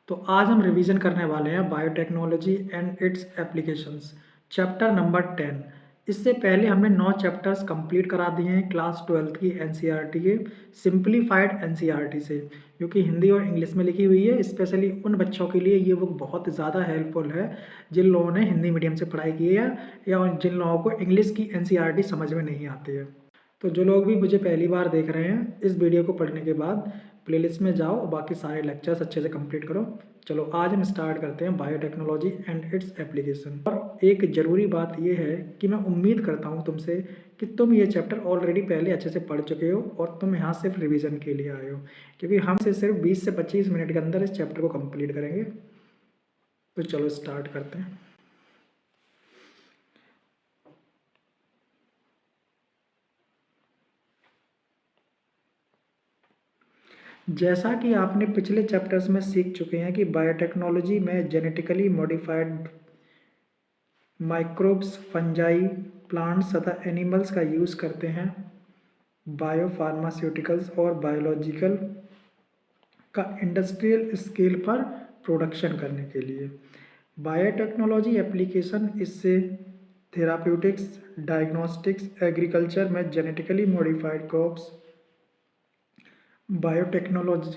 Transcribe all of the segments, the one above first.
तो आज हम रिवीजन करने वाले हैं biotechnology and it's applications, chapter number 10। इससे पहले हमने 9 चैप्टर्स कंप्लीट करा दिए हैं क्लास 12 की एनसीईआरटी के सिंप्लीफाइड एनसीईआरटी से, जो कि हिंदी और इंग्लिश में लिखी हुई है। स्पेशली उन बच्चों के लिए ये बुक बहुत ज़्यादा हेल्पफुल है जिन लोगों ने हिंदी मीडियम से पढ़ाई की है या जिन लोगों को इंग्लिश की एनसीईआरटी समझ में नहीं आती है। तो जो लोग भी मुझे पहली बार देख रहे हैं, इस वीडियो को पढ़ने के बाद प्लेलिस्ट में जाओ और बाकी सारे लेक्चर्स अच्छे से कंप्लीट करो। चलो आज हम स्टार्ट करते हैं बायोटेक्नोलॉजी एंड इट्स एप्लीकेशन। और एक ज़रूरी बात यह है कि मैं उम्मीद करता हूँ तुमसे कि तुम ये चैप्टर ऑलरेडी पहले अच्छे से पढ़ चुके हो और तुम यहाँ सिर्फ रिवीजन के लिए आए हो, क्योंकि हम सिर्फ 20 से 25 मिनट के अंदर इस चैप्टर को कंप्लीट करेंगे। तो चलो स्टार्ट करते हैं। जैसा कि आपने पिछले चैप्टर्स में सीख चुके हैं कि बायोटेक्नोलॉजी में genetically modified microbes, fungi, plants तथा एनिमल्स का यूज़ करते हैं बायोफार्मास्यूटिकल्स और बायोलॉजिकल का इंडस्ट्रियल स्केल पर प्रोडक्शन करने के लिए। बायोटेक्नोलॉजी एप्लीकेशन इससे थेराप्यूटिक्स, डायग्नोस्टिक्स, एग्रीकल्चर में genetically modified crops, biotechnology,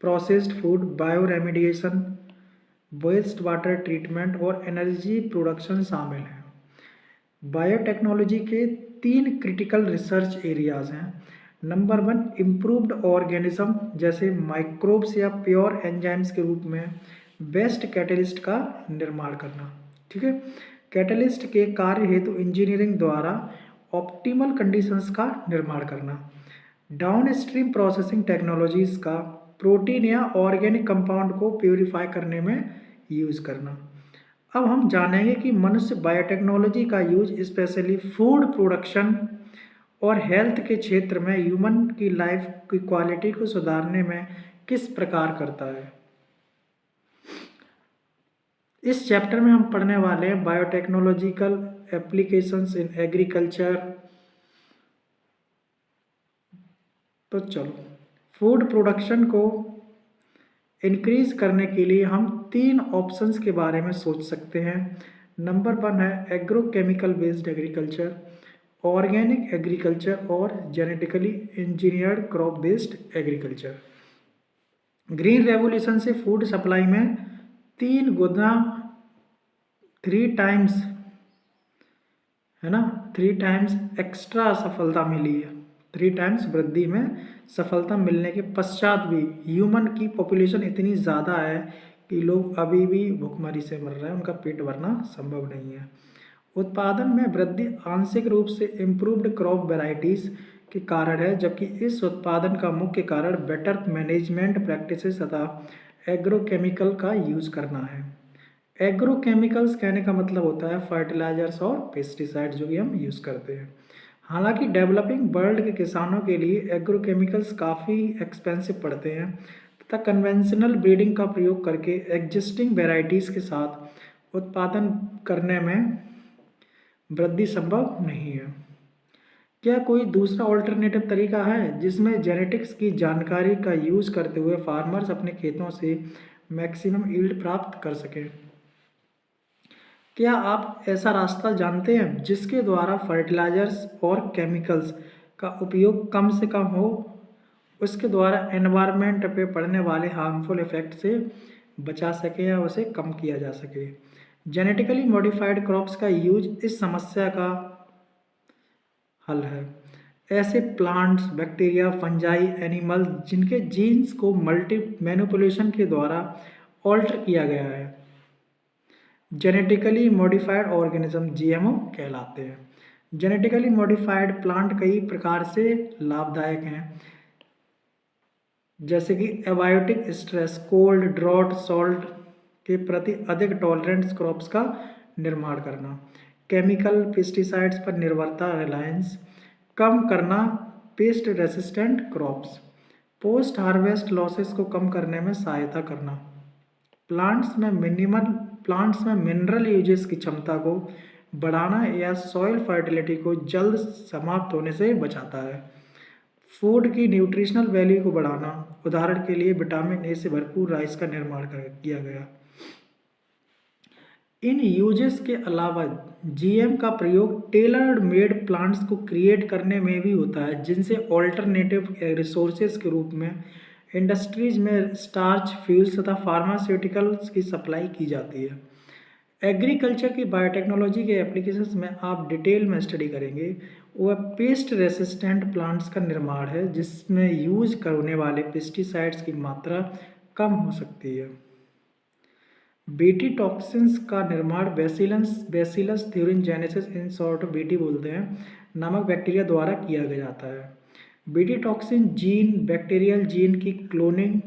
processed food, bio remediation, waste water treatment और एनर्जी प्रोडक्शन शामिल हैं। बायोटेक्नोलॉजी के 3 क्रिटिकल रिसर्च एरियाज हैं। नंबर 1, इम्प्रूव्ड ऑर्गेनिज्म जैसे माइक्रोब्स या प्योर एंजाइम्स के रूप में बेस्ट कैटलिस्ट का निर्माण करना। ठीक है, कैटलिस्ट के कार्य हेतु इंजीनियरिंग द्वारा ऑप्टिमल कंडीशंस का निर्माण करना। डाउन स्ट्रीम प्रोसेसिंग टेक्नोलॉजीज़ का प्रोटीन या ऑर्गेनिक कंपाउंड को प्यूरिफाई करने में यूज़ करना। अब हम जानेंगे कि मनुष्य बायोटेक्नोलॉजी का यूज स्पेशली फूड प्रोडक्शन और हेल्थ के क्षेत्र में ह्यूमन की लाइफ की क्वालिटी को सुधारने में किस प्रकार करता है। इस चैप्टर में हम पढ़ने वाले हैं बायोटेक्नोलॉजिकल एप्लीकेशंस इन एग्रीकल्चर। तो चलो, फूड प्रोडक्शन को इंक्रीज करने के लिए हम 3 ऑप्शंस के बारे में सोच सकते हैं। नंबर 1 है agrochemical based agriculture, organic agriculture और genetically engineered crop based agriculture. Green revolution से फूड सप्लाई में 3 गुना 3 टाइम्स है ना 3 टाइम्स एक्स्ट्रा सफलता मिली है। 3 टाइम्स वृद्धि में सफलता मिलने के पश्चात भी ह्यूमन की पॉपुलेशन इतनी ज़्यादा है कि लोग अभी भी भुखमरी से मर रहे हैं, उनका पेट भरना संभव नहीं है। उत्पादन में वृद्धि आंशिक रूप से इम्प्रूव्ड क्रॉप वेराइटीज़ के कारण है, जबकि इस उत्पादन का मुख्य कारण बेटर मैनेजमेंट प्रैक्टिसेस तथा एग्रोकेमिकल का यूज़ करना है। एग्रोकेमिकल्स कहने का मतलब होता है फर्टिलाइजर्स और पेस्टिसाइड्स जो कि हम यूज़ करते हैं। हालांकि डेवलपिंग वर्ल्ड के किसानों के लिए एग्रोकेमिकल्स काफ़ी एक्सपेंसिव पड़ते हैं तथा कन्वेंशनल ब्रीडिंग का प्रयोग करके एग्जिस्टिंग वेराइटीज़ के साथ उत्पादन करने में वृद्धि संभव नहीं है। क्या कोई दूसरा ऑल्टरनेटिव तरीका है जिसमें जेनेटिक्स की जानकारी का यूज़ करते हुए फार्मर्स अपने खेतों से मैक्सिमम यील्ड प्राप्त कर सकें? क्या आप ऐसा रास्ता जानते हैं जिसके द्वारा फर्टिलाइजर्स और केमिकल्स का उपयोग कम से कम हो, उसके द्वारा एनवायरनमेंट पे पड़ने वाले हार्मफुल इफेक्ट से बचा सके या उसे कम किया जा सके? जेनेटिकली मॉडिफाइड क्रॉप्स का यूज इस समस्या का हल है। ऐसे प्लांट्स, बैक्टीरिया, फंजाई, एनिमल्स जिनके जीन्स को मल्टी मैनिपुलेशन के द्वारा ऑल्टर किया गया है, जेनेटिकली मॉडिफाइड ऑर्गेनिज्म जीएमओ कहलाते हैं। जेनेटिकली मॉडिफाइड प्लांट कई प्रकार से लाभदायक हैं, जैसे कि abiotic stress, cold, drought, salt के प्रति अधिक टॉलरेंट क्रॉप्स का निर्माण करना, केमिकल पेस्टिसाइड्स पर निर्भरता रिलायंस कम करना, paste resistant crops, post harvest losses को कम करने में सहायता करना, प्लांट्स में मिनरल यूजेस की क्षमता को बढ़ाना या सॉइल फर्टिलिटी को जल्द समाप्त होने से बचाता है। फूड की न्यूट्रिशनल वैल्यू को बढ़ाना, उदाहरण के लिए विटामिन ए से भरपूर राइस का निर्माण किया गया। इन यूजेस के अलावा जीएम का प्रयोग टेलर्ड मेड प्लांट्स को क्रिएट करने में भी होता है, जिनसे ऑल्टरनेटिव रिसोर्सेज के रूप में इंडस्ट्रीज में स्टार्च, फ्यूल्स तथा फार्मास्यूटिकल्स की सप्लाई की जाती है। एग्रीकल्चर की बायोटेक्नोलॉजी के एप्लीकेशंस में आप डिटेल में स्टडी करेंगे वह पेस्ट रेसिस्टेंट प्लांट्स का निर्माण है, जिसमें यूज करने वाले पेस्टिसाइड्स की मात्रा कम हो सकती है। बीटी टॉक्सिन्स का निर्माण bacillus thuringiensis, in short BT बोलते हैं, नामक बैक्टीरिया द्वारा किया जाता है। BT toxin gene bacterial gene की क्लोनिंग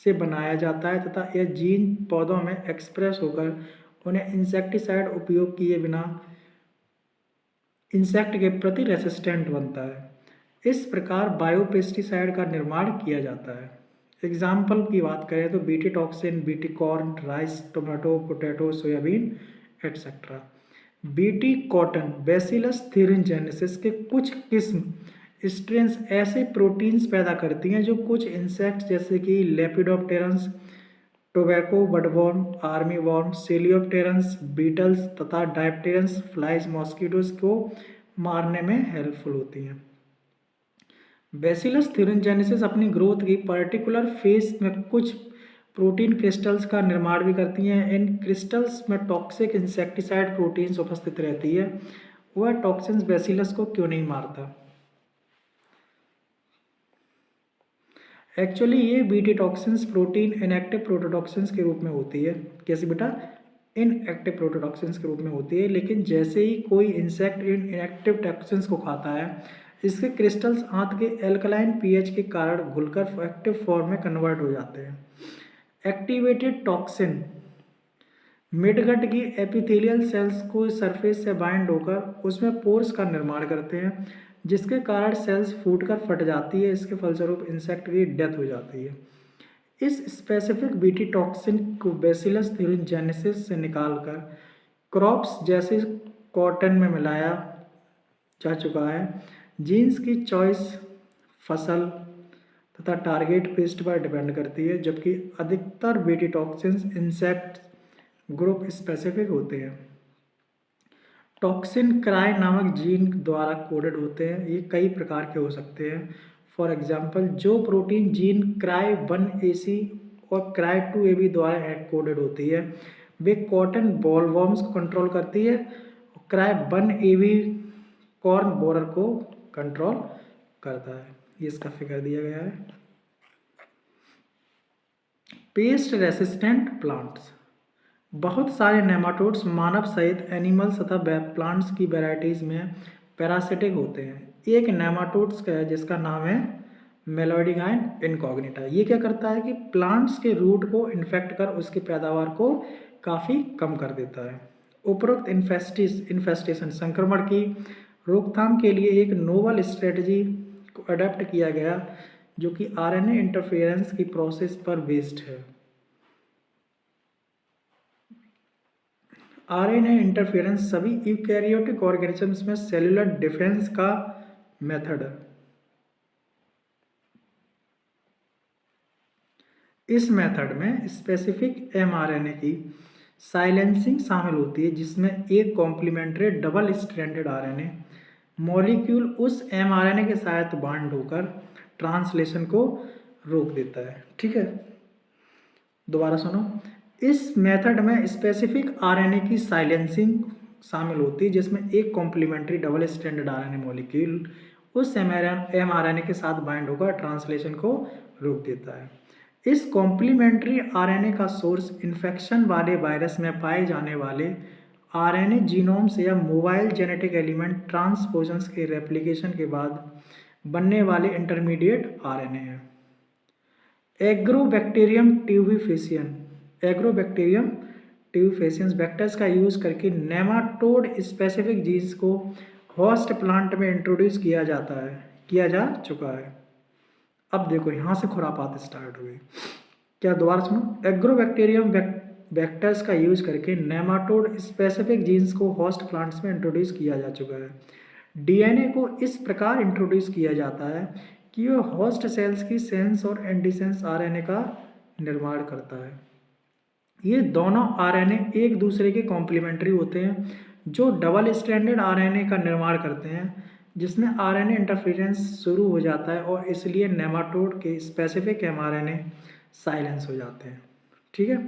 से बनाया जाता है तथा यह जीन पौधों में एक्सप्रेस होकर उन्हें इंसेक्टिसाइड उपयोग किए बिना इंसेक्ट के प्रति रेसिस्टेंट बनता है। इस प्रकार बायोपेस्टिसाइड का निर्माण किया जाता है। एग्जाम्पल की बात करें तो BT toxin, BT corn, rice, tomato, potato, soybean etcetera. BT cotton bacillus thuringiensis के कुछ किस्म स्ट्रेन्स ऐसे प्रोटीन्स पैदा करती हैं जो कुछ इंसेक्ट्स जैसे कि लेपिडोप्टेरन्स, टोबैको बडवर्म, आर्मी वर्म, सेलियोप्टेरन्स, बीटल्स तथा डायप्टेरन्स फ्लाइज, मॉस्किटोज को मारने में हेल्पफुल होती हैं। बैसिलस थ्यूरिनजेनेसिस अपनी ग्रोथ की पर्टिकुलर फेज में कुछ प्रोटीन क्रिस्टल्स का निर्माण भी करती हैं। इन क्रिस्टल्स में टॉक्सिक इंसेक्टिसाइड प्रोटीन्स उपस्थित रहती है। वह टॉक्सिन्स बैसिलस को क्यों नहीं मारता? एक्चुअली ये बीटी टॉक्सिन्स प्रोटीन इनएक्टिव प्रोटोटॉक्सिन्स के रूप में होती है। कैसे बेटा? इनएक्टिव प्रोटोटॉक्सिन्स के रूप में होती है, लेकिन जैसे ही कोई इंसेक्ट इन इनएक्टिव टॉक्सिन्स को खाता है, इसके क्रिस्टल्स आंत के एल्कलाइन पीएच के कारण घुलकर एक्टिव फॉर्म में कन्वर्ट हो जाते हैं। एक्टिवेटेड टॉक्सिन मिडगट की एपिथेलियल सेल्स को सरफेस से बाइंड होकर उसमें पोर्स का निर्माण करते हैं, जिसके कारण सेल्स फूटकर फट जाती है। इसके फलस्वरूप इंसेक्ट की डेथ हो जाती है। इस स्पेसिफिक बीटी टॉक्सिन को बैसिलस थ्यूरिनजेनेसिस से निकालकर क्रॉप्स जैसे कॉटन में मिलाया जा चुका है। जीन्स की चॉइस फसल तथा टारगेट पेस्ट पर डिपेंड करती है, जबकि अधिकतर BT toxins insect group specific होते हैं। टॉक्सिन क्राई नामक जीन द्वारा कोडेड होते हैं। ये कई प्रकार के हो सकते हैं। फॉर एग्जांपल, जो प्रोटीन जीन क्राई 1AC और क्राई 2AB द्वारा कोडेड होती है, वे कॉटन बॉलवॉर्म्स को कंट्रोल करती है। क्राई 1AB कॉर्न बोरर को कंट्रोल करता है। ये इसका फिगर दिया गया है। Paste resistant plants. बहुत सारे नेमाटोड्स मानव सहित एनिमल्स तथा प्लांट्स की वैरायटीज में पैरासिटिक होते हैं। एक नेमाटोड्स का है जिसका नाम है मेलोडिगाइन इनकॉग्निटा। ये क्या करता है कि प्लांट्स के रूट को इन्फेक्ट कर उसकी पैदावार को काफ़ी कम कर देता है। उपरोक्त इन्फेस्टेशन संक्रमण की रोकथाम के लिए एक नोवल स्ट्रेटजी को अडेप्ट किया गया, जो कि आरएनए इंटरफेरेंस की प्रोसेस पर बेस्ड है। आरएनए इंटरफेरेंस सभी यूकैरियोटिक ऑर्गेनिजम्स में सेलुलर डिफेंस का मेथड है। इस मेथड में स्पेसिफिक एमआरएनए की साइलेंसिंग शामिल होती है, जिसमें एक complementary double stranded RNA molecule उस एमआरएनए के साथ बांड होकर ट्रांसलेशन को रोक देता है। ठीक है, दोबारा सुनो। इस मेथड में स्पेसिफिक आरएनए की साइलेंसिंग शामिल होती है, जिसमें एक complementary double stranded RNA molecule उस एमआरएनए के साथ बाइंड होकर ट्रांसलेशन को रोक देता है। इस कॉम्प्लीमेंट्री आरएनए का सोर्स इन्फेक्शन वाले वायरस में पाए जाने वाले आरएनए जीनोम्स या मोबाइल जेनेटिक एलिमेंट ट्रांसपोजन्स के रेप्लिकेशन के बाद बनने वाले इंटरमीडिएट आरएनए है। एग्रोबैक्टीरियम ट्यूबिफेसियंस बैक्टीरिया का यूज़ करके नेमाटोड स्पेसिफिक जीन्स को होस्ट प्लांट में इंट्रोड्यूस किया जा चुका है। अब देखो यहाँ से खुरापात स्टार्ट हुई। क्या? दोबारा सुनो। एग्रोबैक्टीरियम बैक्टीरिया का यूज करके नेमाटोड स्पेसिफिक जीन्स को होस्ट प्लांट्स में इंट्रोड्यूस किया जा चुका है। डीएनए को इस प्रकार इंट्रोड्यूस किया जाता है कि वो होस्ट सेल्स की सेंस और एंटीसेंस आरएनए का निर्माण करता है। ये दोनों आरएनए एक दूसरे के कॉम्प्लीमेंट्री होते हैं, जो डबल स्ट्रैंडेड आरएनए का निर्माण करते हैं, जिसमें आरएनए इंटरफेरेंस शुरू हो जाता है और इसलिए नेमाटोड के स्पेसिफिक एमआरएनए साइलेंस हो जाते हैं। ठीक है,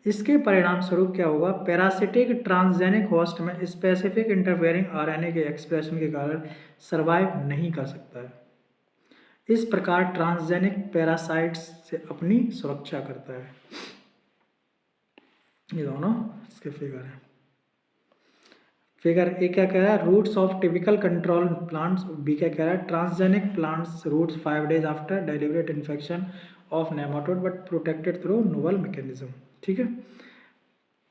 इसके परिणाम स्वरूप क्या होगा, पैरासिटिक ट्रांसजेनिक होस्ट में स्पेसिफिक इंटरफेयरिंग आरएनए के एक्सप्रेशन के कारण सर्वाइव नहीं कर सकता है। इस प्रकार ट्रांसजेनिक पैरासाइट्स से अपनी सुरक्षा करता है। ये दोनों इसके फिगर हैं। फिगर ए क्या कह रहा है, roots of typical control plants. B क्या कह रहा है, transgenic plants roots 5 days after deliberate infection of nematode but protected through novel mechanism. ठीक है,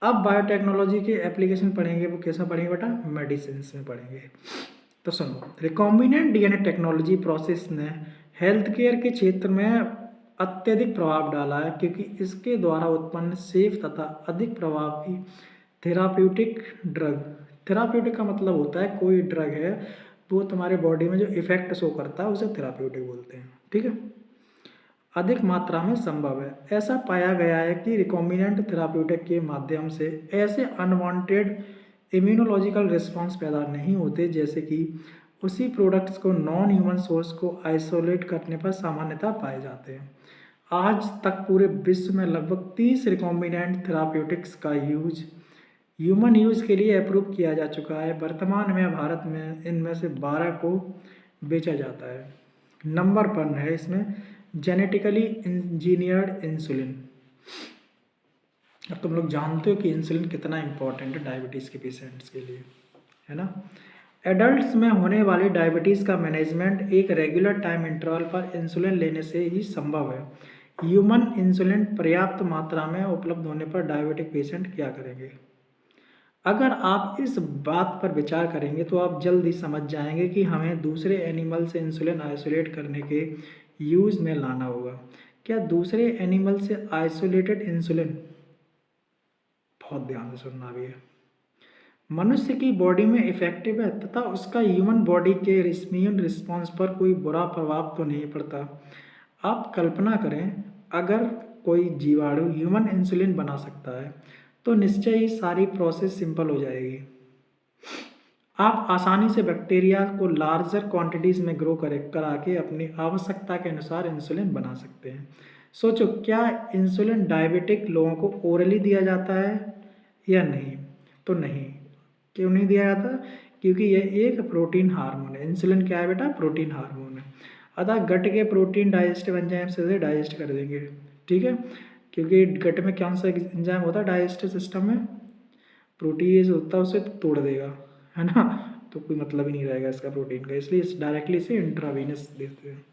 अब बायोटेक्नोलॉजी के एप्लीकेशन पढ़ेंगे, वो कैसा पढ़ेंगे बेटा, मेडिसिन में पढ़ेंगे। तो सुनो, रिकॉम्बिनेंट डीएनए टेक्नोलॉजी प्रोसेस ने हेल्थ केयर के क्षेत्र में अत्यधिक प्रभाव डाला है, क्योंकि इसके द्वारा उत्पन्न सेफ तथा अधिक प्रभावी थेराप्यूटिक ड्रग, थेराप्यूटिक का मतलब होता है कोई ड्रग है वो तुम्हारे बॉडी में जो इफेक्ट शो करता है उसे थेराप्यूटिक बोलते हैं। ठीक है, अधिक मात्रा में संभव है। ऐसा पाया गया है कि रिकॉम्बिनेंट थेराप्यूटिक के माध्यम से ऐसे अनवांटेड इम्यूनोलॉजिकल रिस्पॉन्स पैदा नहीं होते जैसे कि उसी प्रोडक्ट्स को नॉन ह्यूमन सोर्स को आइसोलेट करने पर सामान्यतः पाए जाते हैं। आज तक पूरे विश्व में लगभग 30 रिकॉम्बिनेंट थेराप्यूटिक्स का यूज ह्यूमन यूज़ के लिए अप्रूव किया जा चुका है। वर्तमान में भारत में इनमें से 12 को बेचा जाता है। नंबर 1 है इसमें जेनेटिकली इंजीनियर्ड इंसुलिन। अब तुम लोग जानते हो कि इंसुलिन कितना इम्पोर्टेंट है डायबिटीज़ के पेशेंट्स के लिए, है ना। एडल्ट्स में होने वाली डायबिटीज़ का मैनेजमेंट एक रेगुलर टाइम इंटरवल पर इंसुलिन लेने से ही संभव है। ह्यूमन इंसुलिन पर्याप्त मात्रा में उपलब्ध होने पर डायबिटिक पेशेंट क्या करेंगे। अगर आप इस बात पर विचार करेंगे तो आप जल्द ही समझ जाएंगे कि हमें दूसरे एनिमल से इंसुलिन आइसोलेट करने के यूज़ में लाना होगा। क्या दूसरे एनिमल से आइसोलेटेड इंसुलिन, बहुत ध्यान से सुनना भी है, मनुष्य की बॉडी में इफेक्टिव है तथा उसका ह्यूमन बॉडी के इम्यून रिस्पॉन्स पर कोई बुरा प्रभाव तो नहीं पड़ता। आप कल्पना करें, अगर कोई जीवाणु ह्यूमन इंसुलिन बना सकता है तो निश्चय ही सारी प्रोसेस सिंपल हो जाएगी। आप आसानी से बैक्टीरिया को लार्जर क्वांटिटीज़ में ग्रो करा के अपनी आवश्यकता के अनुसार इंसुलिन बना सकते हैं। सोचो, क्या इंसुलिन डायबिटिक लोगों को ओरली दिया जाता है या नहीं? तो नहीं। क्यों नहीं दिया जाता? क्योंकि यह एक प्रोटीन हार्मोन है। इंसुलिन क्या है बेटा? प्रोटीन हार्मोन है। अतः गट के प्रोटीन डाइजेस्टिव एंजाइम से डाइजेस्ट कर देंगे। ठीक है, क्योंकि गट में कौन सा एंजाइम होता है डाइजेस्टिव सिस्टम में? प्रोटीएज होता है, उसे तोड़ देगा, है ना। तो कोई मतलब ही नहीं रहेगा इसका प्रोटीन का, इसलिए डायरेक्टली इसे इंट्रावीनस देते हैं।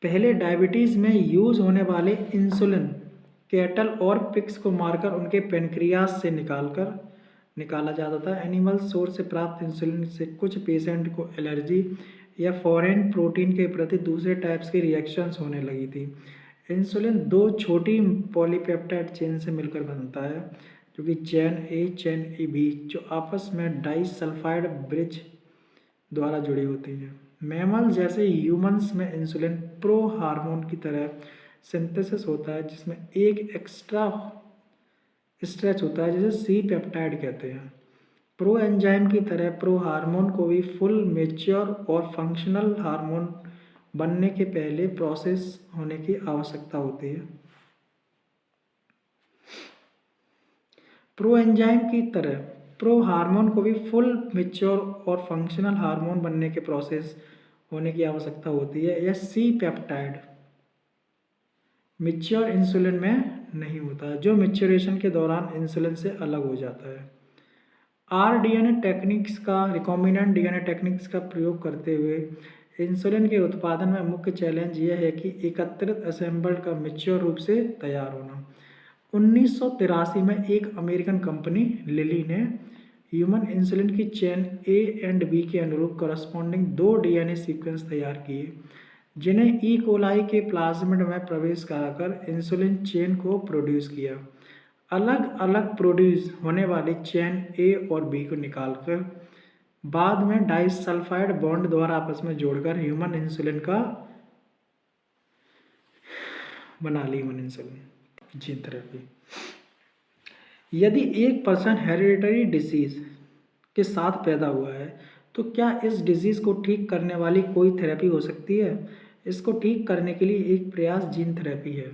पहले डायबिटीज़ में यूज़ होने वाले इंसुलिन कैटल और पिग्स को मारकर उनके पेनक्रियास से निकाला जाता था। एनिमल सोर्स से प्राप्त इंसुलिन से कुछ पेशेंट को एलर्जी या फॉरेन प्रोटीन के प्रति दूसरे टाइप्स की रिएक्शंस होने लगी थी। इंसुलिन 2 छोटी पॉलीपेप्टाइड चेन से मिलकर बनता है, जो कि chain A chain A B, जो आपस में डाइसल्फाइड ब्रिज द्वारा जुड़ी होती हैं। मैमल जैसे ह्यूमंस में इंसुलिन प्रो हार्मोन की तरह सिंथेसिस होता है, जिसमें एक एक्स्ट्रा स्ट्रेच होता है जिसे सी पेप्टाइड कहते हैं। प्रो एंजाइम की तरह प्रो हार्मोन को भी फुल मेच्योर और फंक्शनल हार्मोन बनने के पहले प्रोसेस होने की आवश्यकता होती है। प्रो एंजाइम की तरह प्रो हार्मोन को भी फुल मेच्योर और फंक्शनल हार्मोन बनने के प्रोसेस होने की आवश्यकता होती है। यह सी पेप्टाइड मेच्योर इंसुलिन में नहीं होता है, जो मेच्योरेशन के दौरान इंसुलिन से अलग हो जाता है। आरडीएनए टेक्निक्स का रिकॉम्बिनेंट डीएनए टेक्निक्स का प्रयोग करते हुए इंसुलिन के उत्पादन में मुख्य चैलेंज यह है कि एकत्रित असेंबल्ड का मेच्योर रूप से तैयार होना। 1983 में एक अमेरिकन कंपनी लिली ने ह्यूमन इंसुलिन की चेन ए एंड बी के अनुरूप करस्पॉन्डिंग 2 डीएनए सीक्वेंस तैयार किए, जिन्हें ई कोलाई के प्लाज्मिड में प्रवेश कराकर इंसुलिन चेन को प्रोड्यूस किया। अलग अलग प्रोड्यूस होने वाली चेन ए और बी को निकालकर बाद में डाइसल्फाइड बॉन्ड द्वारा आपस में जोड़कर ह्यूमन इंसुलिन का बना ली, ह्यूमन इंसुलिन जीन थेरेपी। यदि एक पर्सन हेरिडिटरी डिसीज के साथ पैदा हुआ है तो क्या इस डिजीज को ठीक करने वाली कोई थेरेपी हो सकती है? इसको ठीक करने के लिए एक प्रयास जीन थेरेपी है।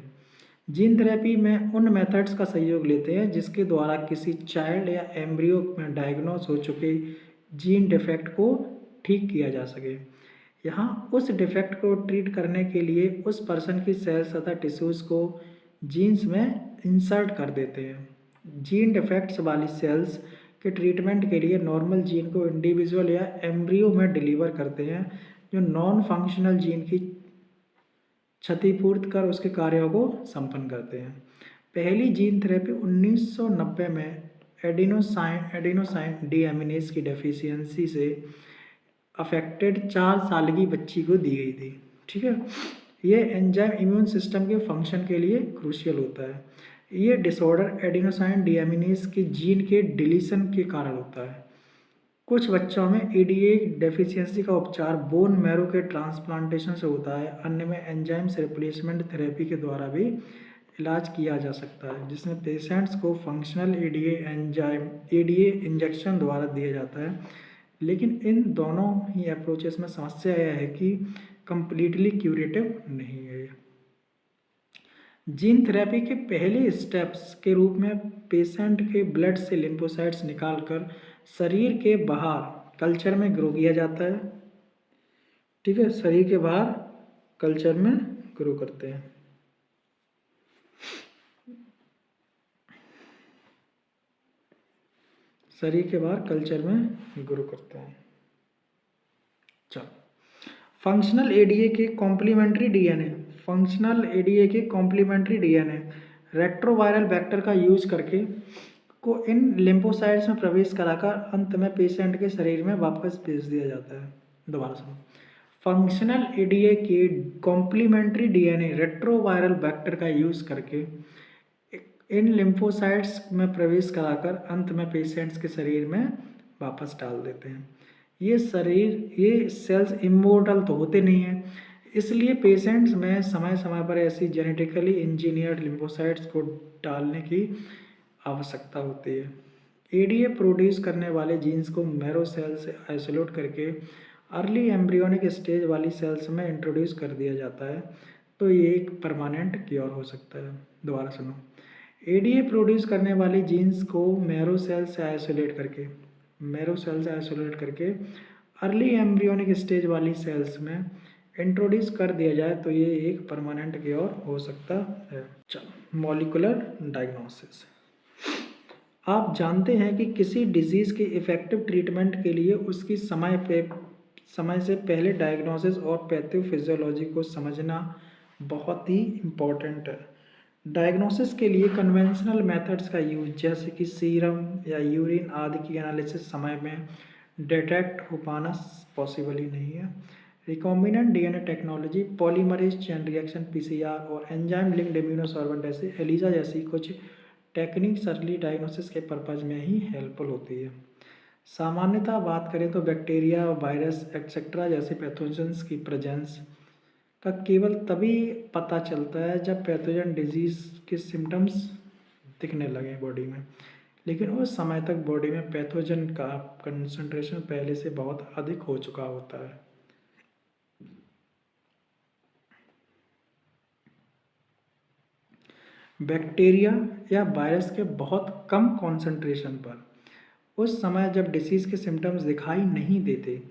जीन थेरेपी में उन मेथड्स का सहयोग लेते हैं जिसके द्वारा किसी चाइल्ड या एम्ब्रियो में डायग्नोस हो चुके जीन डिफेक्ट को ठीक किया जा सके। यहाँ उस डिफेक्ट को ट्रीट करने के लिए उस पर्सन की सेल्स तथा टिश्यूज़ को जीन्स में इंसर्ट कर देते हैं। जीन डिफेक्ट्स वाली सेल्स के ट्रीटमेंट के लिए नॉर्मल जीन को इंडिविजुअल या एम्ब्रियो में डिलीवर करते हैं जो नॉन फंक्शनल जीन की क्षतिपूर्ति कर उसके कार्यों को संपन्न करते हैं। पहली जीन थेरेपी 1990 में एडिनोसाइन डीएमिनेज की डेफिशिएंसी से अफेक्टेड 4 साल की बच्ची को दी गई थी। ठीक है, ये एंजाइम इम्यून सिस्टम के फंक्शन के लिए क्रूशियल होता है। ये डिसऑर्डर एडिनोसाइन डीएमिनेज के जीन के डिलीशन के कारण होता है। कुछ बच्चों में ईडीए डेफिशिएंसी का उपचार बोन मैरो के ट्रांसप्लांटेशन से होता है। अन्य में एंजाइम्स रिप्लेसमेंट थेरेपी के द्वारा भी इलाज किया जा सकता है जिसमें पेशेंट्स को फंक्शनल ईडीए इंजेक्शन द्वारा दिया जाता है। लेकिन इन दोनों ही अप्रोचेस में समस्या यह है कि कंप्लीटली क्यूरेटिव नहीं है। जीन थेरेपी के पहले स्टेप्स के रूप में पेशेंट के ब्लड से लिम्फोसाइट्स निकालकर शरीर के बाहर कल्चर में ग्रो किया जाता है। ठीक है, शरीर के बाहर कल्चर में ग्रो करते हैं। शरीर के बाहर कल्चर में ग्रो करते हैं। चलो, फंक्शनल एडीए के कॉम्प्लीमेंट्री डीएनए रेट्रोवायरल वेक्टर का यूज करके को इन लिम्फोसाइट्स में प्रवेश कराकर अंत में पेशेंट के शरीर में वापस भेज दिया जाता है। दोबारा सुनो, फंक्शनल एडीए के कॉम्प्लीमेंट्री डीएनए रेट्रोवायरल वेक्टर का यूज करके इन लिम्फोसाइट्स में प्रवेश कराकर अंत में पेशेंट्स के शरीर में वापस डाल देते हैं। ये सेल्स इमोर्टल तो होते नहीं हैं, इसलिए पेशेंट्स में समय समय पर ऐसी जेनेटिकली इंजीनियर्ड लिम्फोसाइट्स को डालने की आवश्यकता होती है। एडीए प्रोड्यूस करने वाले जीन्स को मैरो सेल से आइसोलेट करके अर्ली एम्ब्रियोनिक स्टेज वाली सेल्स में इंट्रोड्यूस कर दिया जाता है तो ये एक परमानेंट क्योर हो सकता है। दोबारा सुनो, एडीए प्रोड्यूस करने वाली जीन्स को मैरो सेल से आइसोलेट करके अर्ली एम्ब्रियोनिक स्टेज वाली सेल्स में इंट्रोड्यूस कर दिया जाए तो ये एक परमानेंट क्योर हो सकता है। चलो, मॉलिकुलर डायग्नोसिस। आप जानते हैं कि किसी डिजीज़ के इफ़ेक्टिव ट्रीटमेंट के लिए उसकी समय से पहले डायग्नोसिस और पैथोफिजियोलॉजी को समझना बहुत ही इम्पोर्टेंट है। डायग्नोसिस के लिए कन्वेंशनल मेथड्स का यूज जैसे कि सीरम या यूरिन आदि की एनालिसिस समय में डिटेक्ट हो पाना पॉसिबल ही नहीं है। Recombinant DNA technology, polymerase chain reaction PCR और एंजाइम लिंक्ड इम्यूनोसॉर्बेंट ऐसे एलिजा जैसी कुछ टेक्निक्स अर्ली डायग्नोसिस के पर्पज में ही हेल्पफुल होती है। सामान्यतः बात करें तो बैक्टीरिया, वायरस एक्सेट्रा जैसे पैथोजेंस की प्रेजेंस का केवल तभी पता चलता है जब पैथोजन डिजीज़ के सिम्टम्स दिखने लगे बॉडी में, लेकिन उस समय तक बॉडी में पैथोजन का कंसंट्रेशन पहले से बहुत अधिक हो चुका होता है। बैक्टीरिया या वायरस के बहुत कम कॉन्सेंट्रेशन पर उस समय जब डिसीज़ के सिम्टम्स दिखाई नहीं देते,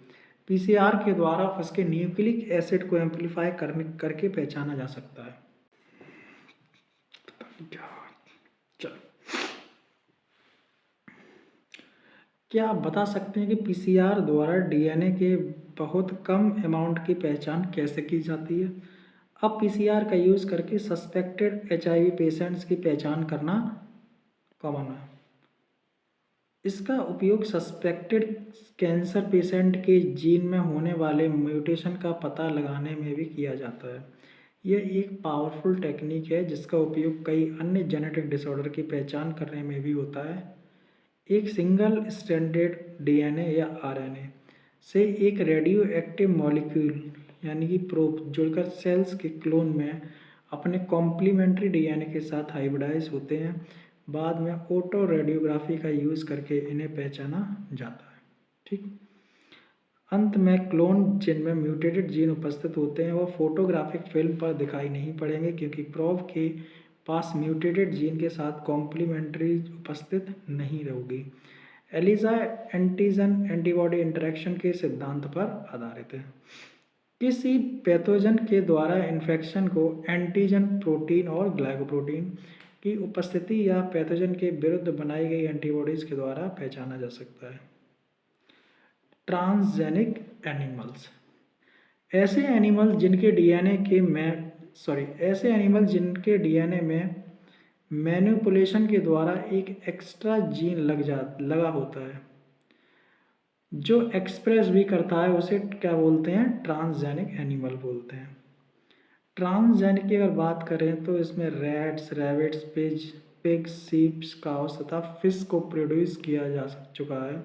पीसीआर के द्वारा उसके न्यूक्लिक एसिड को एम्पलीफाई करके पहचाना जा सकता है। चलो, क्या आप बता सकते हैं कि पीसीआर द्वारा डीएनए के बहुत कम अमाउंट की पहचान कैसे की जाती है? अब पीसीआर का यूज़ करके सस्पेक्टेड एचआईवी पेशेंट्स की पहचान करना कॉमन है। इसका उपयोग सस्पेक्टेड कैंसर पेशेंट के जीन में होने वाले म्यूटेशन का पता लगाने में भी किया जाता है। ये एक पावरफुल टेक्निक है जिसका उपयोग कई अन्य जेनेटिक डिसऑर्डर की पहचान करने में भी होता है। एक सिंगल स्ट्रैंडेड डीएनए या आरएनए से एक रेडियो एक्टिव मॉलिक्यूल यानी कि प्रोब जुड़कर सेल्स के क्लोन में अपने कॉम्प्लीमेंट्री डीएनए के साथ हाइब्रिडाइज होते हैं। बाद में ऑटो रेडियोग्राफी का यूज़ करके इन्हें पहचाना जाता है। ठीक। अंत में क्लोन जिनमें म्यूटेटेड जीन उपस्थित होते हैं वह फोटोग्राफिक फिल्म पर दिखाई नहीं पड़ेंगे क्योंकि प्रोब के पास म्यूटेटेड जीन के साथ कॉम्प्लीमेंट्री उपस्थित नहीं रहेगी। एलिजा एंटीजन एंटीबॉडी इंटरेक्शन के सिद्धांत पर आधारित है। किसी पैथोजन के द्वारा इन्फेक्शन को एंटीजन प्रोटीन और ग्लाइकोप्रोटीन की उपस्थिति या पैथोजन के विरुद्ध बनाई गई एंटीबॉडीज़ के द्वारा पहचाना जा सकता है। ट्रांसजेनिक एनिमल्स ऐसे एनिमल्स जिनके डीएनए में मैनिपुलेशन के द्वारा एक एक्स्ट्रा जीन लगा होता है जो एक्सप्रेस भी करता है उसे क्या बोलते हैं? ट्रांसजेनिक एनिमल बोलते हैं। ट्रांसजेनिक की अगर बात करें तो इसमें रैट्स, रैबिट्स, पिग्स, सीप्स, काउस तथा फिश को प्रोड्यूस किया जा चुका है,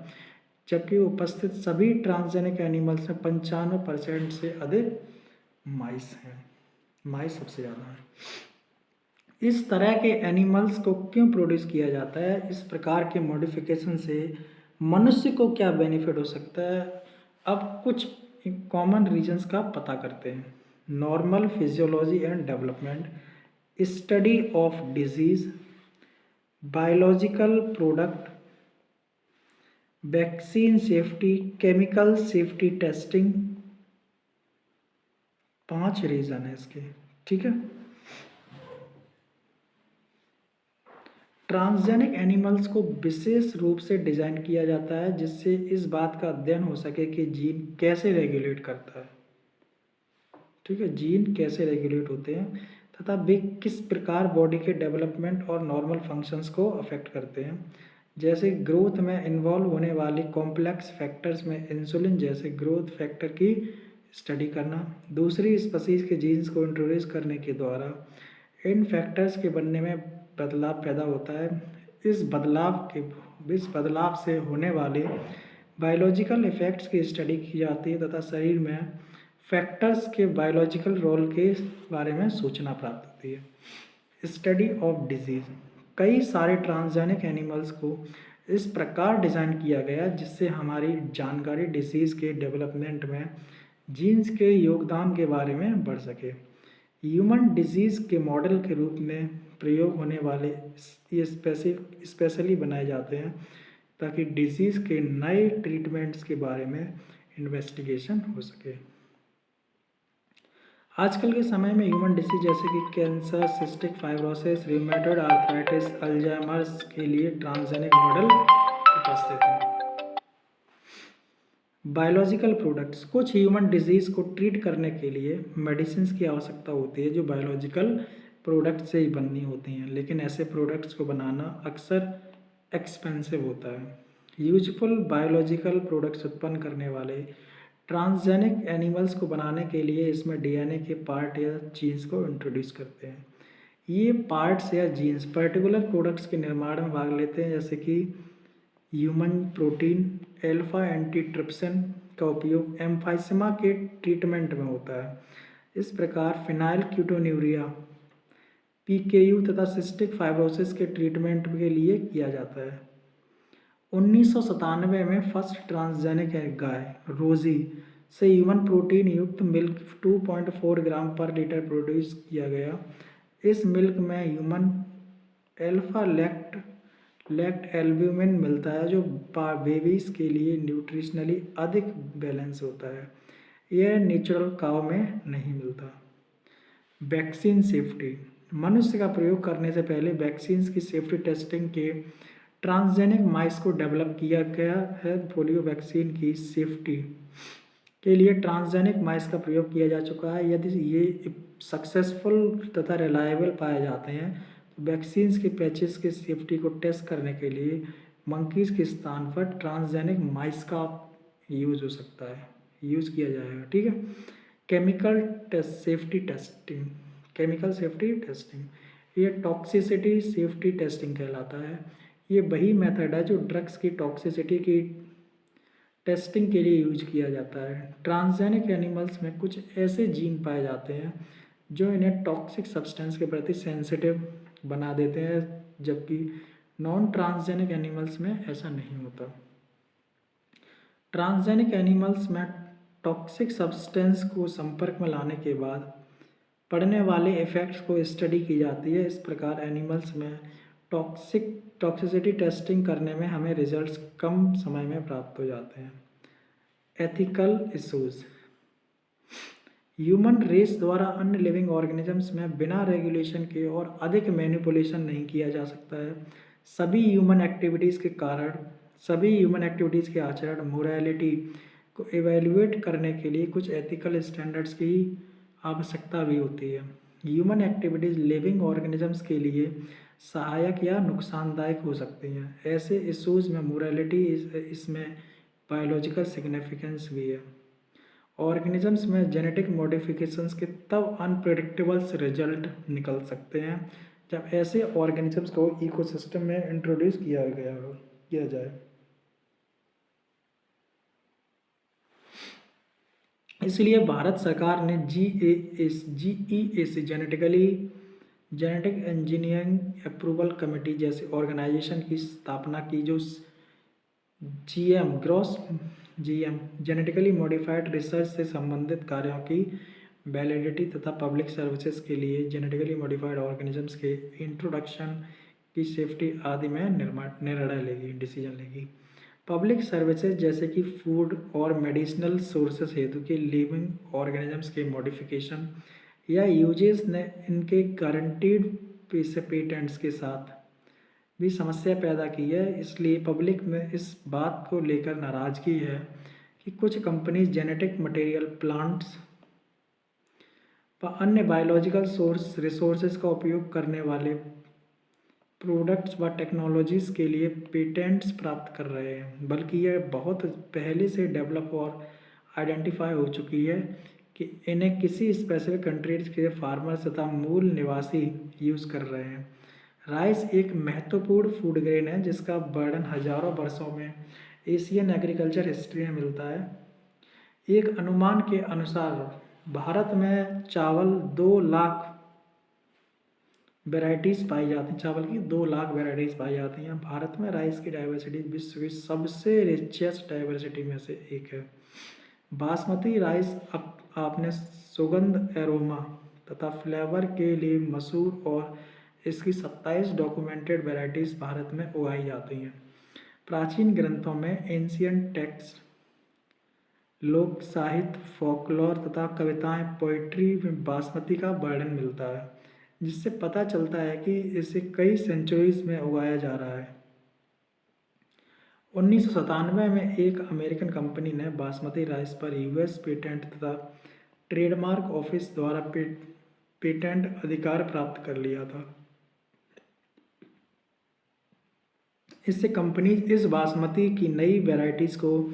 जबकि उपस्थित सभी ट्रांसजेनिक एनिमल्स में 95% से अधिक माइस हैं। माइस सबसे ज़्यादा है। इस तरह के एनिमल्स को क्यों प्रोड्यूस किया जाता है? इस प्रकार के मॉडिफिकेशन से मनुष्य को क्या बेनिफिट हो सकता है? अब कुछ कॉमन रीजंस का पता करते हैं। Normal physiology and development, study of disease, biological product, vaccine safety, chemical safety testing. 5 reason है इसके। ठीक है। ट्रांसजेनिक एनिमल्स को विशेष रूप से डिज़ाइन किया जाता है जिससे इस बात का अध्ययन हो सके कि जीन कैसे रेगुलेट करता है। ठीक है, जीन कैसे रेगुलेट होते हैं तथा वे किस प्रकार बॉडी के डेवलपमेंट और नॉर्मल फंक्शंस को अफेक्ट करते हैं। जैसे ग्रोथ में इन्वॉल्व होने वाली कॉम्प्लेक्स फैक्टर्स में इंसुलिन जैसे ग्रोथ फैक्टर की स्टडी करना, दूसरी स्पीशीज़ के जीन्स को इंट्रोड्यूस करने के द्वारा इन फैक्टर्स के बनने में बदलाव पैदा होता है। इस बदलाव से होने वाले बायोलॉजिकल इफ़ेक्ट्स की स्टडी की जाती है तथा शरीर में फैक्टर्स के बायोलॉजिकल रोल के बारे में सूचना प्राप्त होती है। स्टडी ऑफ डिजीज़, कई सारे ट्रांसजेनिक एनिमल्स को इस प्रकार डिज़ाइन किया गया जिससे हमारी जानकारी डिजीज़ के डेवलपमेंट में जीन्स के योगदान के बारे में बढ़ सके। ह्यूमन डिजीज़ के मॉडल के रूप में प्रयोग होने वाले ये स्पेशली बनाए जाते हैं ताकि डिजीज़ के नए ट्रीटमेंट्स के बारे में इन्वेस्टिगेशन हो सके। आजकल के समय में ह्यूमन डिसीज जैसे कि cancer, cystic fibrosis, rheumatoid arthritis, Alzheimer's के लिए ट्रांसजेनिक मॉडल उपस्थित हैं। बायोलॉजिकल प्रोडक्ट्स, कुछ ह्यूमन डिजीज़ को ट्रीट करने के लिए मेडिसिन की आवश्यकता होती है जो बायोलॉजिकल प्रोडक्ट से ही बननी होती हैं, लेकिन ऐसे प्रोडक्ट्स को बनाना अक्सर एक्सपेंसिव होता है। यूजफुल बायोलॉजिकल प्रोडक्ट्स उत्पन्न करने वाले ट्रांसजेनिक एनिमल्स को बनाने के लिए इसमें डीएनए के पार्ट या जीन्स को इंट्रोड्यूस करते हैं। ये पार्ट्स या जीन्स पर्टिकुलर प्रोडक्ट्स के निर्माण में भाग लेते हैं, जैसे कि ह्यूमन प्रोटीन अल्फा एंटीट्रिप्सिन का उपयोग एम्फाइसेमा के ट्रीटमेंट में होता है। इस प्रकार फिनाइलकीटोन्यूरिया, पीकेयू तथा सिस्टिक फाइब्रोसिस के ट्रीटमेंट के लिए किया जाता है। 1997 में फर्स्ट ट्रांसजेनिक गाय रोजी से ह्यूमन प्रोटीन युक्त मिल्क 2.4 ग्राम पर लीटर प्रोड्यूस किया गया। इस मिल्क में ह्यूमन अल्फा लैक्ट एल्ब्यूमिन मिलता है जो बेबीज़ के लिए न्यूट्रिशनली अधिक बैलेंस होता है। यह नेचुरल काउ में नहीं मिलता। वैक्सीन सेफ्टी, मनुष्य का प्रयोग करने से पहले वैक्सीन की सेफ्टी टेस्टिंग के ट्रांसजेनिक माइस को डेवलप किया गया है। पोलियो वैक्सीन की सेफ्टी के लिए ट्रांसजेनिक माइस का प्रयोग किया जा चुका है। यदि ये सक्सेसफुल तथा रिलायबल पाए जाते हैं तो वैक्सीन के पैचेस की सेफ्टी को टेस्ट करने के लिए मंकीज़ के स्थान पर ट्रांसजेनिक माइस का यूज़ हो सकता है, यूज़ किया जाएगा। ठीक है। Chemical test safety testing, chemical safety testing, ये टॉक्सिसिटी सेफ्टी टेस्टिंग कहलाता है। ये वही मेथड है जो ड्रग्स की टॉक्सिसिटी की टेस्टिंग के लिए यूज किया जाता है। ट्रांसजेनिक एनिमल्स में कुछ ऐसे जीन पाए जाते हैं जो इन्हें टॉक्सिक सब्सटेंस के प्रति सेंसिटिव बना देते हैं, जबकि नॉन ट्रांसजेनिक एनिमल्स में ऐसा नहीं होता। ट्रांसजेनिक एनिमल्स में टॉक्सिक सब्सटेंस को संपर्क में लाने के बाद पड़ने वाले इफ़ेक्ट्स को स्टडी की जाती है। इस प्रकार एनिमल्स में टॉक्सिसिटी टेस्टिंग करने में हमें रिजल्ट्स कम समय में प्राप्त हो जाते हैं। एथिकल इश्यूज, ह्यूमन रेस द्वारा अन्य लिविंग ऑर्गेनिजम्स में बिना रेगुलेशन के और अधिक मैनिपुलेशन नहीं किया जा सकता है। सभी ह्यूमन एक्टिविटीज़ के आचरण मोरालिटी को एवेल्युएट करने के लिए कुछ एथिकल स्टैंडर्ड्स की आवश्यकता भी होती है। ह्यूमन एक्टिविटीज़ लिविंग ऑर्गेनिजम्स के लिए सहायक या नुकसानदायक हो सकती हैं। ऐसे इश्यूज में मोरालिटी इसमें बायोलॉजिकल सिग्निफिकेंस भी है। ऑर्गेनिजम्स में जेनेटिक मॉडिफिकेशंस के तब अनप्रेडिक्टेबल्स रिजल्ट निकल सकते हैं जब ऐसे ऑर्गेनिजम्स को इकोसिस्टम में इंट्रोड्यूस किया जाए। इसलिए भारत सरकार ने GEAC genetic engineering approval committee जैसे ऑर्गेनाइजेशन की स्थापना की, जो GM जेनेटिकली मॉडिफाइड रिसर्च से संबंधित कार्यों की वैलिडिटी तथा पब्लिक सर्विसेज के लिए जेनेटिकली मॉडिफाइड ऑर्गेनिजम्स के इंट्रोडक्शन की सेफ्टी आदि में डिसीजन लेगी। पब्लिक सर्विसेज जैसे कि फूड और मेडिसिनल सोर्सेस हेतु के लिविंग ऑर्गेनिजम्स के मॉडिफिकेशन या यूजेस ने इनके गारंटीड पेटेंट्स के साथ भी समस्या पैदा की है। इसलिए पब्लिक में इस बात को लेकर नाराज़गी है कि कुछ कंपनीज जेनेटिक मटेरियल, प्लांट्स व अन्य बायोलॉजिकल रिसोर्सेज का उपयोग करने वाले प्रोडक्ट्स व टेक्नोलॉजीज़ के लिए पेटेंट्स प्राप्त कर रहे हैं, बल्कि यह बहुत पहले से डेवलप और आइडेंटिफाई हो चुकी है कि इन्हें किसी स्पेसिफिक कंट्रीज के फार्मर्स तथा मूल निवासी यूज़ कर रहे हैं। राइस एक महत्वपूर्ण फूड ग्रेन है जिसका वर्णन हजारों वर्षों में एशियन एग्रीकल्चर हिस्ट्री में मिलता है। एक अनुमान के अनुसार भारत में चावल 2 लाख वेराइटीज़ पाई जाती हैं, चावल की 2 लाख वेराइटीज़ पाई जाती हैं। भारत में राइस की डाइवर्सिटी विश्व की सबसे रिचेस्ट डाइवर्सिटी में से एक है। बासमती राइस आपने सुगंध, एरोमा तथा फ्लेवर के लिए मशहूर और इसकी 27 डॉक्यूमेंटेड वेराइटीज़ भारत में उगाई जाती हैं। प्राचीन ग्रंथों में एंशियंट टेक्स्ट, लोक साहित्य, फोकलोर तथा कविताएं, पोइट्री में बासमती का वर्णन मिलता है, जिससे पता चलता है कि इसे कई सेंचुरीज में उगाया जा रहा है। 1997 में एक अमेरिकन कंपनी ने बासमती राइस पर US पेटेंट तथा ट्रेडमार्क ऑफिस द्वारा पेटेंट अधिकार प्राप्त कर लिया था। इससे कंपनी इस बासमती की नई वैरायटीज़ को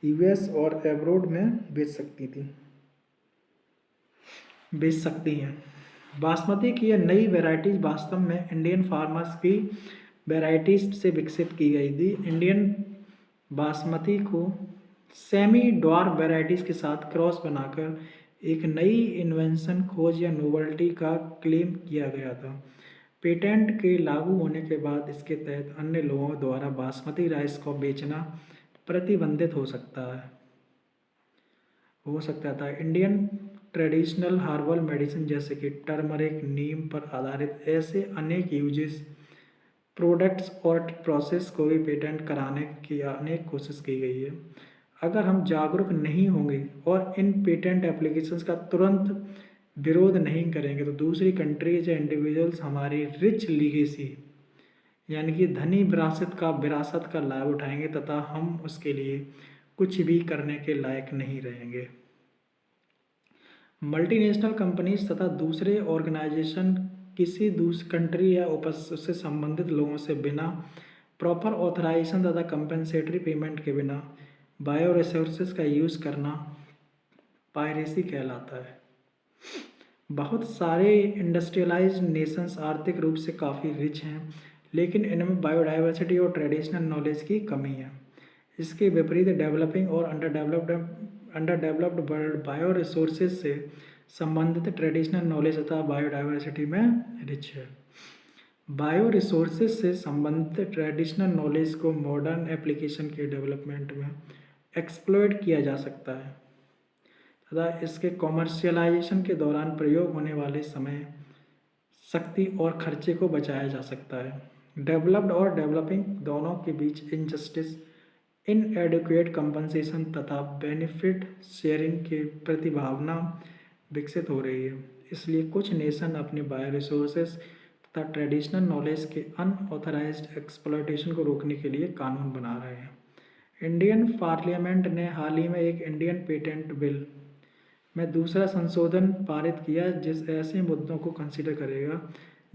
US और एब्रोड में बेच सकती हैं। बासमती की यह नई वैरायटीज़ वास्तव में इंडियन फार्मर्स की वैरायटीज़ से विकसित की गई थी। इंडियन बासमती को सेमी ड्वार्फ वैरायटीज़ के साथ क्रॉस बनाकर एक नई इन्वेंशन, खोज या नोवेल्टी का क्लेम किया गया था। पेटेंट के लागू होने के बाद इसके तहत अन्य लोगों द्वारा बासमती राइस को बेचना प्रतिबंधित हो सकता था। इंडियन ट्रेडिशनल हर्बल मेडिसिन जैसे कि टर्मरिक, नीम पर आधारित ऐसे अनेक यूजेस, प्रोडक्ट्स और प्रोसेस को भी पेटेंट कराने की अनेक कोशिश की गई है। अगर हम जागरूक नहीं होंगे और इन पेटेंट एप्लीकेशंस का तुरंत विरोध नहीं करेंगे तो दूसरी कंट्रीज या इंडिविजुअल्स हमारी रिच लीगेसी यानी कि धनी विरासत का लाभ उठाएंगे तथा हम उसके लिए कुछ भी करने के लायक नहीं रहेंगे। मल्टीनेशनल कंपनीज तथा दूसरे ऑर्गेनाइजेशन किसी दूसरी कंट्री या उससे संबंधित लोगों से बिना प्रॉपर ऑथराइजेशन तथा कंपेंसेटरी पेमेंट के बिना बायो रिसोर्सेज का यूज़ करना पायरेसी कहलाता है। बहुत सारे इंडस्ट्रियलाइज्ड नेशंस आर्थिक रूप से काफ़ी रिच हैं, लेकिन इनमें बायोडाइवर्सिटी और ट्रेडिशनल नॉलेज की कमी है। इसके विपरीत डेवलपिंग और under developed world bio resources से संबंधित ट्रेडिशनल नॉलेज तथा बायोडाइवर्सिटी में रिच है। बायो रिसोर्सेज से संबंधित ट्रेडिशनल नॉलेज को मॉडर्न एप्लीकेशन के डेवलपमेंट में एक्सप्लॉइट किया जा सकता है तथा इसके कॉमर्शियलाइजेशन के दौरान प्रयोग होने वाले समय, शक्ति और खर्चे को बचाया जा सकता है। डेवलप्ड और डेवलपिंग दोनों के बीच इनजस्टिस, इनएडिक्वेट कंपनसेशन तथा बेनिफिट शेयरिंग की प्रतिभावना विकसित हो रही है। इसलिए कुछ नेशन अपने बायो रिसोर्सेज तथा ट्रेडिशनल नॉलेज के अनऑथराइज्ड एक्सप्लॉयटेशन को रोकने के लिए कानून बना रहे हैं। इंडियन पार्लियामेंट ने हाल ही में एक इंडियन पेटेंट बिल में दूसरा संशोधन पारित किया जिस ऐसे मुद्दों को कंसीडर करेगा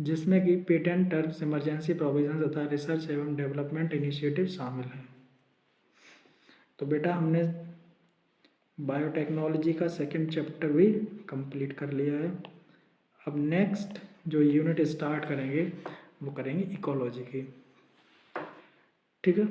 जिसमें कि पेटेंट टर्म्स, इमरजेंसी प्रोविजन तथा रिसर्च एवं डेवलपमेंट इनिशिएटिव शामिल हैं। तो बेटा हमने बायोटेक्नोलॉजी का सेकंड चैप्टर भी कंप्लीट कर लिया है। अब नेक्स्ट जो यूनिट स्टार्ट करेंगे वो करेंगे इकोलॉजी की। ठीक है।